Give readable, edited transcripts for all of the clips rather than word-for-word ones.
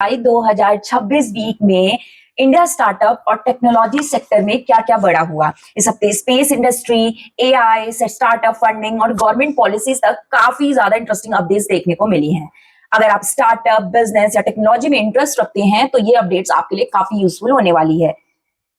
2026 week में India startup और technology sector में क्या क्या बड़ा हुआ। इस हफ्ते space industry, AI, startup funding और गवर्नमेंट पॉलिसीज तक काफी ज्यादा इंटरेस्टिंग अपडेट्स देखने को मिली हैं। अगर आप स्टार्टअप, बिजनेस या टेक्नोलॉजी में इंटरेस्ट रखते हैं तो ये अपडेट्स आपके लिए काफी यूजफुल होने वाली है।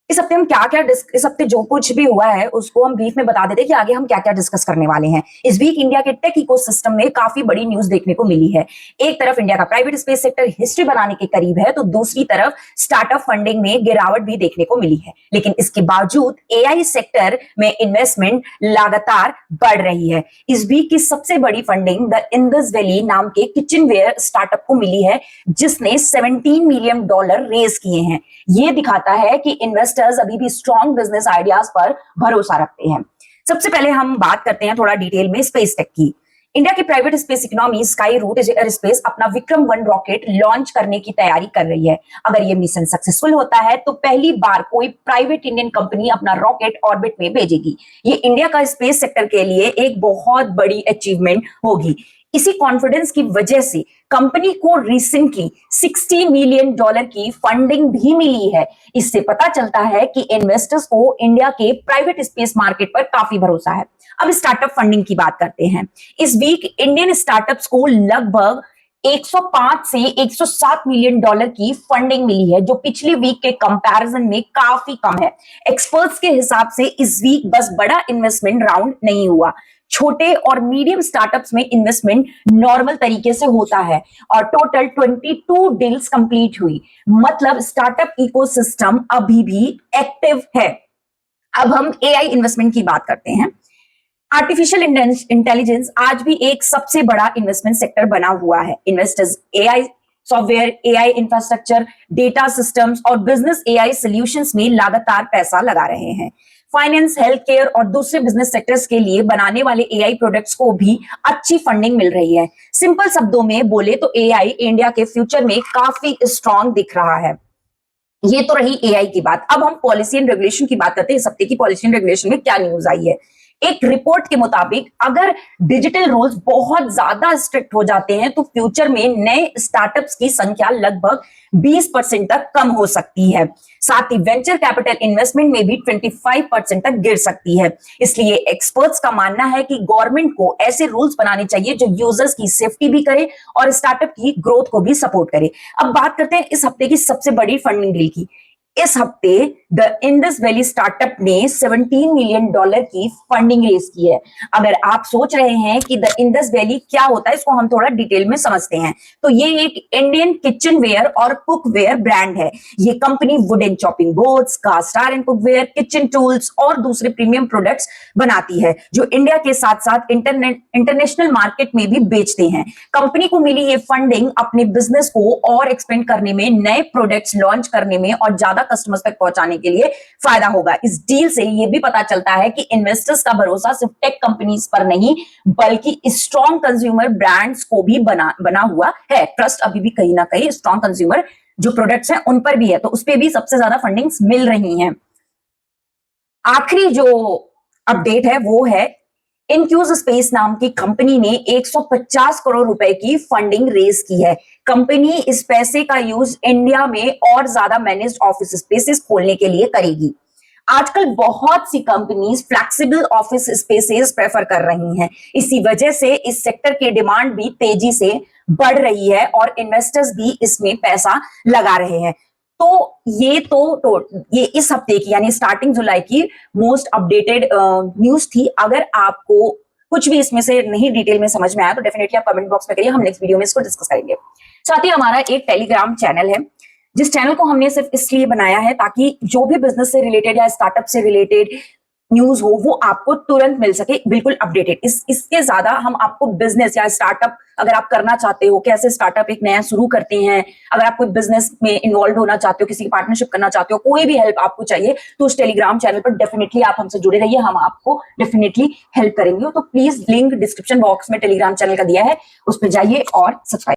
इस हफ्ते हम क्या क्या इस हफ्ते जो कुछ भी हुआ है उसको हम ब्रीफ में बता देते हैं कि आगे हम क्या क्या डिस्कस करने वाले हैं। इस वीक इंडिया के टेक इकोसिस्टम में काफी बड़ी न्यूज देखने को मिली है। एक तरफ इंडिया का प्राइवेट स्पेस सेक्टर हिस्ट्री बनाने के करीब है, तो दूसरी तरफ स्टार्टअप फंडिंग में गिरावट भी देखने को मिली है। लेकिन इसके बावजूद एआई सेक्टर में इन्वेस्टमेंट लगातार बढ़ रही है। इस वीक की सबसे बड़ी फंडिंग द इंडस वैली नाम के किचनवेयर स्टार्टअप को मिली है, जिसने $17 मिलियन रेज किए हैं। ये दिखाता है कि इन्वेस्टर्स अभी भी स्ट्रॉन्ग बिजनेस आइडियाज पर भरोसा रखते हैं। सबसे पहले हम बात करते हैं थोड़ा डिटेल में स्पेस टेक की। इंडिया की private space economy Skyroot airspace अपना विक्रम-1 रॉकेट लॉन्च करने की तैयारी कर रही है। अगर ये मिशन सक्सेसफुल होता है तो पहली बार कोई प्राइवेट इंडियन कंपनी अपना रॉकेट ऑर्बिट में भेजेगी। ये इंडिया का स्पेस सेक्टर के लिए एक बहुत बड़ी अचीवमेंट होगी। इसी कॉन्फिडेंस की वजह से कंपनी को रिसेंटली $60 मिलियन की फंडिंग भी मिली है। इससे पता चलता है कि इन्वेस्टर्स को इंडिया के प्राइवेट स्पेस मार्केट पर काफी भरोसा है। अब स्टार्टअप फंडिंग की बात करते हैं। इस वीक इंडियन स्टार्टअप्स को लगभग 105 से 107 मिलियन की फंडिंग मिली है, जो पिछली वीक के कंपैरिजन में काफी कम है। एक्सपर्ट्स के हिसाब से इस वीक बस बड़ा इन्वेस्टमेंट राउंड नहीं हुआ, छोटे और मीडियम स्टार्टअप्स में इन्वेस्टमेंट नॉर्मल तरीके से होता है और टोटल 22 डील्स कंप्लीट हुई। मतलब स्टार्टअप इकोसिस्टम अभी भी एक्टिव है। अब हम एआई इन्वेस्टमेंट की बात करते हैं। आर्टिफिशियल इंटेलिजेंस आज भी एक सबसे बड़ा इन्वेस्टमेंट सेक्टर बना हुआ है। Investors AI software, AI infrastructure, data systems और बिजनेस एआई सॉल्यूशंस में लगातार पैसा लगा रहे हैं। फाइनेंस, हेल्थ केयर और दूसरे बिजनेस सेक्टर्स के लिए बनाने वाले एआई प्रोडक्ट्स को भी अच्छी फंडिंग मिल रही है। सिंपल शब्दों में बोले तो एआई इंडिया के फ्यूचर में काफी स्ट्रांग दिख रहा है। ये तो रही एआई की बात। अब हम पॉलिसी एंड रेगुलेशन की बात करते हैं। इस हफ्ते की पॉलिसी एंड रेगुलेशन में क्या न्यूज आई है। एक रिपोर्ट के मुताबिक अगर डिजिटल रूल्स बहुत ज्यादा स्ट्रिक्ट हो जाते हैं तो फ्यूचर में नए स्टार्टअप्स की संख्या लगभग 20% तक कम हो सकती है। साथ ही वेंचर कैपिटल इन्वेस्टमेंट में भी 25% तक गिर सकती है। इसलिए एक्सपर्ट्स का मानना है कि गवर्नमेंट को ऐसे रूल्स बनाने चाहिए जो यूजर्स की सेफ्टी भी करे और स्टार्टअप की ग्रोथ को भी सपोर्ट करे। अब बात करते हैं इस हफ्ते की सबसे बड़ी फंडिंग डील की। इस हफ्ते द इंडस वैली स्टार्टअप ने $17 मिलियन की फंडिंग रेज की है। अगर आप सोच रहे हैं कि द इंडस वैली क्या होता है, इसको हम थोड़ा डिटेल में समझते हैं। तो ये एक इंडियन किचनवेयर और कुकवेयर ब्रांड है। ये company wooden chopping boards, cast iron cookware, kitchen tools और दूसरे प्रीमियम प्रोडक्ट्स बनाती है, जो इंडिया के साथ साथ इंटरनेशनल मार्केट में भी बेचते हैं। कंपनी को मिली ये फंडिंग अपने बिजनेस को और एक्सपेंड करने में, नए प्रोडक्ट्स लॉन्च करने में और ज्यादा कस्टमर्स तक पहुंचाने के लिए फायदा होगा। इस डील से यह भी पता चलता है कि इन्वेस्टर्स का भरोसा सिर्फ टेक कंपनीज पर नहीं बल्कि स्ट्रॉन्ग कंज्यूमर ब्रांड्स को भी बना हुआ है। ट्रस्ट अभी भी कहीं ना कहीं स्ट्रॉन्ग कंज्यूमर जो प्रोडक्ट्स हैं उन पर भी है, तो उस पर भी सबसे ज्यादा फंडिंग्स मिल रही हैं। आखिरी जो अपडेट है वो है इनक्यूज स्पेस नाम की कंपनी ने 150 करोड़ रुपए की फंडिंग रेज की है। कंपनी इस पैसे का यूज इंडिया में और ज्यादा मैनेज्ड ऑफिस स्पेसेस खोलने के लिए करेगी। आजकल बहुत सी companies flexible office spaces prefer कर रही हैं। इसी वजह से इस सेक्टर की डिमांड भी तेजी से बढ़ रही है और इन्वेस्टर्स भी इसमें पैसा लगा रहे हैं। तो ये इस हफ्ते की यानी स्टार्टिंग जुलाई की मोस्ट अपडेटेड न्यूज थी। अगर आपको कुछ भी इसमें से नहीं डिटेल में समझ में आया तो डेफिनेटली आप कमेंट बॉक्स में करिए, हम नेक्स्ट वीडियो में इसको डिस्कस करेंगे। साथ ही हमारा एक टेलीग्राम चैनल है, जिस चैनल को हमने सिर्फ इसलिए बनाया है ताकि जो भी बिजनेस से रिलेटेड या स्टार्टअप से रिलेटेड न्यूज हो वो आपको तुरंत मिल सके, बिल्कुल अपडेटेड। इसके ज्यादा हम आपको बिजनेस या स्टार्टअप अगर आप करना चाहते हो, कैसे स्टार्टअप एक नया शुरू करते हैं, अगर आप कोई बिजनेस में इन्वॉल्व होना चाहते हो, किसी की पार्टनरशिप करना चाहते हो, कोई भी हेल्प आपको चाहिए तो उस टेलीग्राम चैनल पर डेफिनेटली आप हमसे जुड़े रहिए, हम आपको डेफिनेटली हेल्प करेंगे। तो प्लीज लिंक डिस्क्रिप्शन बॉक्स में टेलीग्राम चैनल का दिया है, उस पर जाइए और सब्सक्राइब